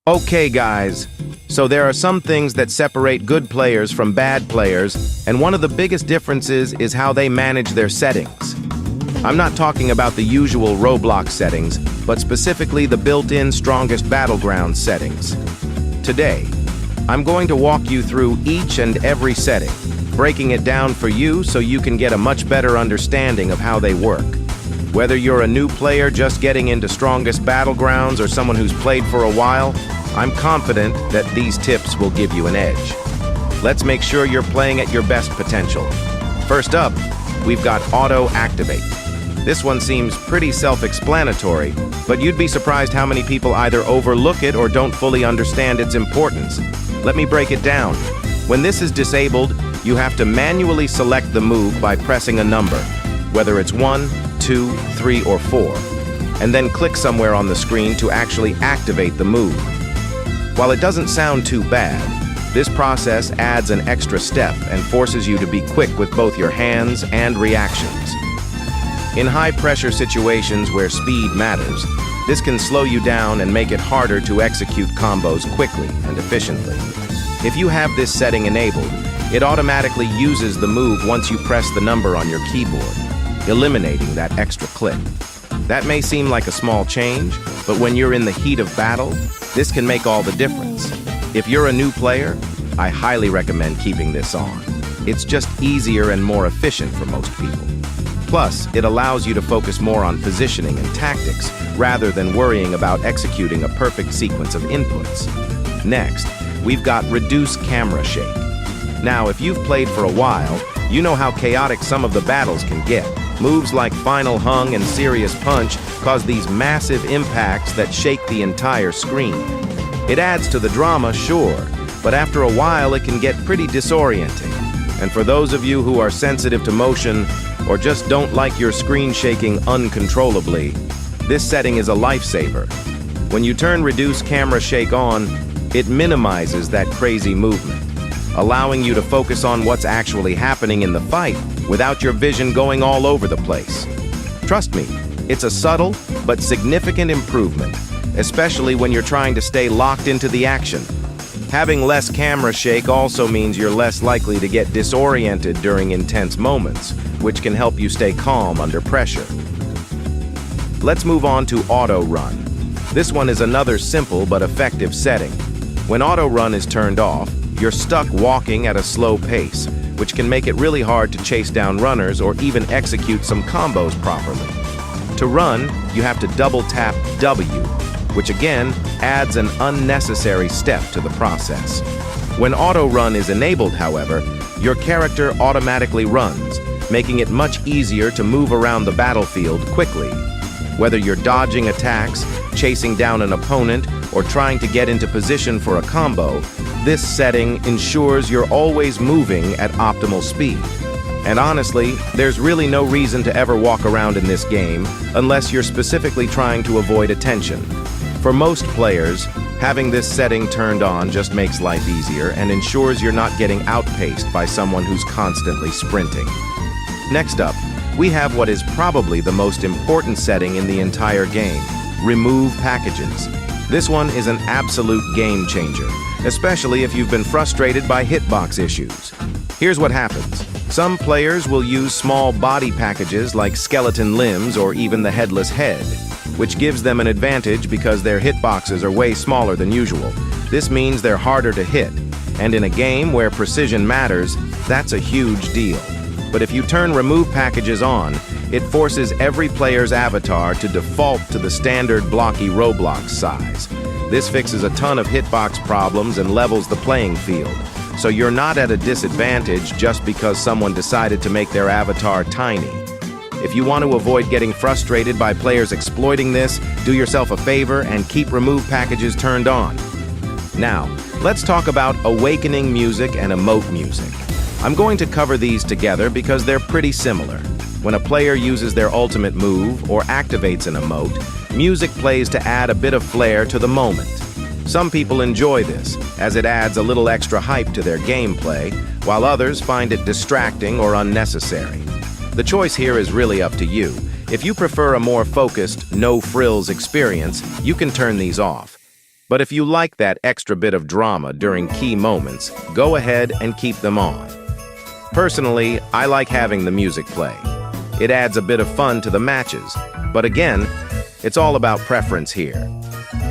Okay, guys. So there are some things that separate good players from bad players, and one of the biggest differences is how they manage their settings. I'm not talking about the usual Roblox settings, but specifically the built-in strongest Battlegrounds settings. Today, I'm going to walk you through each and every setting, breaking it down for you so you can get a much better understanding of how they work. Whether you're a new player just getting into strongest Battlegrounds or someone who's played for a while, I'm confident that these tips will give you an edge. Let's make sure you're playing at your best potential. First up, we've got Auto Activate. This one seems pretty self-explanatory, but you'd be surprised how many people either overlook it or don't fully understand its importance. Let me break it down. When this is disabled, you have to manually select the move by pressing a number, whether it's 1, 2, 3, or 4, and then click somewhere on the screen to actually activate the move. While it doesn't sound too bad, this process adds an extra step and forces you to be quick with both your hands and reactions. In high-pressure situations where speed matters, this can slow you down and make it harder to execute combos quickly and efficiently. If you have this setting enabled, it automatically uses the move once you press the number on your keyboard, eliminating that extra click. That may seem like a small change, but when you're in the heat of battle, this can make all the difference. If you're a new player, I highly recommend keeping this on. It's just easier and more efficient for most people. Plus, it allows you to focus more on positioning and tactics rather than worrying about executing a perfect sequence of inputs. Next, we've got Reduce Camera Shake. Now, if you've played for a while, you know how chaotic some of the battles can get. Moves like Final Hung and Serious Punch cause these massive impacts that shake the entire screen. It adds to the drama, sure, but after a while it can get pretty disorienting. And for those of you who are sensitive to motion or just don't like your screen shaking uncontrollably, this setting is a lifesaver. When you turn Reduce Camera Shake on, it minimizes that crazy movement, allowing you to focus on what's actually happening in the fight without your vision going all over the place. Trust me, it's a subtle but significant improvement, especially when you're trying to stay locked into the action. Having less camera shake also means you're less likely to get disoriented during intense moments, which can help you stay calm under pressure. Let's move on to Auto Run. This one is another simple but effective setting. When Auto Run is turned off, you're stuck walking at a slow pace, which can make it really hard to chase down runners or even execute some combos properly. To run, you have to double tap W, which again adds an unnecessary step to the process. When Auto Run is enabled, however, your character automatically runs, making it much easier to move around the battlefield quickly. Whether you're dodging attacks, chasing down an opponent, or trying to get into position for a combo, this setting ensures you're always moving at optimal speed. And honestly, there's really no reason to ever walk around in this game unless you're specifically trying to avoid attention. For most players, having this setting turned on just makes life easier and ensures you're not getting outpaced by someone who's constantly sprinting. Next up, we have what is probably the most important setting in the entire game: Remove Packages. This one is an absolute game changer, especially if you've been frustrated by hitbox issues. Here's what happens. Some players will use small body packages like skeleton limbs or even the headless head, which gives them an advantage because their hitboxes are way smaller than usual. This means they're harder to hit, and in a game where precision matters, that's a huge deal. But if you turn Remove Packages on, it forces every player's avatar to default to the standard blocky Roblox size. This fixes a ton of hitbox problems and levels the playing field, so you're not at a disadvantage just because someone decided to make their avatar tiny. If you want to avoid getting frustrated by players exploiting this, do yourself a favor and keep Remove Packages turned on. Now, let's talk about Awakening Music and Emote Music. I'm going to cover these together because they're pretty similar. When a player uses their ultimate move or activates an emote, music plays to add a bit of flair to the moment. Some people enjoy this, as it adds a little extra hype to their gameplay, while others find it distracting or unnecessary. The choice here is really up to you. If you prefer a more focused, no-frills experience, you can turn these off. But if you like that extra bit of drama during key moments, go ahead and keep them on. Personally, I like having the music play. It adds a bit of fun to the matches, but again, it's all about preference here.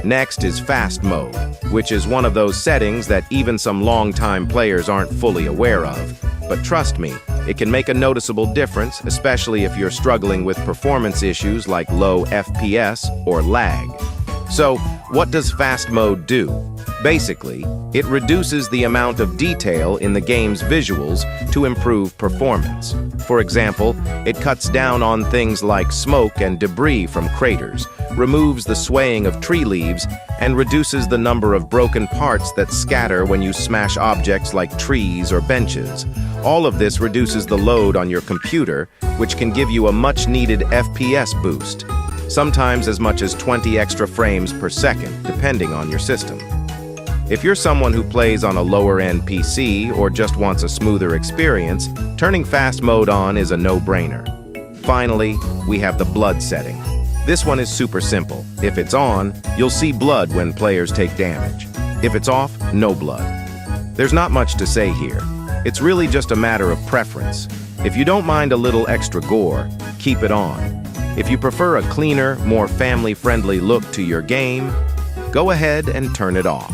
Next is fast mode, which is one of those settings that even some long-time players aren't fully aware of. But trust me, it can make a noticeable difference, especially if you're struggling with performance issues like low FPS or lag. So, what does fast mode do? Basically, it reduces the amount of detail in the game's visuals to improve performance. For example, it cuts down on things like smoke and debris from craters, removes the swaying of tree leaves, and reduces the number of broken parts that scatter when you smash objects like trees or benches. All of this reduces the load on your computer, which can give you a much-needed FPS boost, sometimes as much as 20 extra frames per second, depending on your system. If you're someone who plays on a lower-end PC or just wants a smoother experience, turning fast mode on is a no-brainer. Finally, we have the blood setting. This one is super simple. If it's on, you'll see blood when players take damage. If it's off, no blood. There's not much to say here. It's really just a matter of preference. If you don't mind a little extra gore, keep it on. If you prefer a cleaner, more family-friendly look to your game, go ahead and turn it off.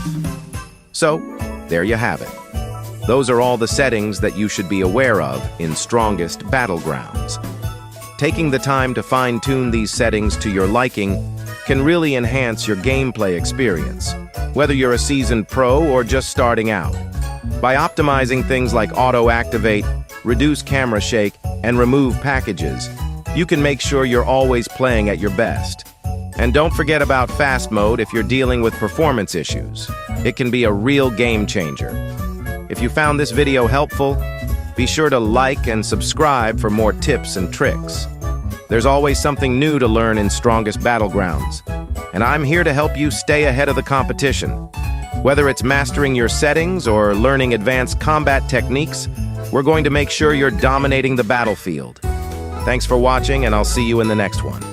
So, there you have it. Those are all the settings that you should be aware of in Strongest Battlegrounds. Taking the time to fine-tune these settings to your liking can really enhance your gameplay experience, whether you're a seasoned pro or just starting out. By optimizing things like auto-activate, reduce camera shake, and remove packages, you can make sure you're always playing at your best. And don't forget about fast mode if you're dealing with performance issues. It can be a real game changer. If you found this video helpful, be sure to like and subscribe for more tips and tricks. There's always something new to learn in Strongest Battlegrounds, and I'm here to help you stay ahead of the competition. Whether it's mastering your settings or learning advanced combat techniques, we're going to make sure you're dominating the battlefield. Thanks for watching, and I'll see you in the next one.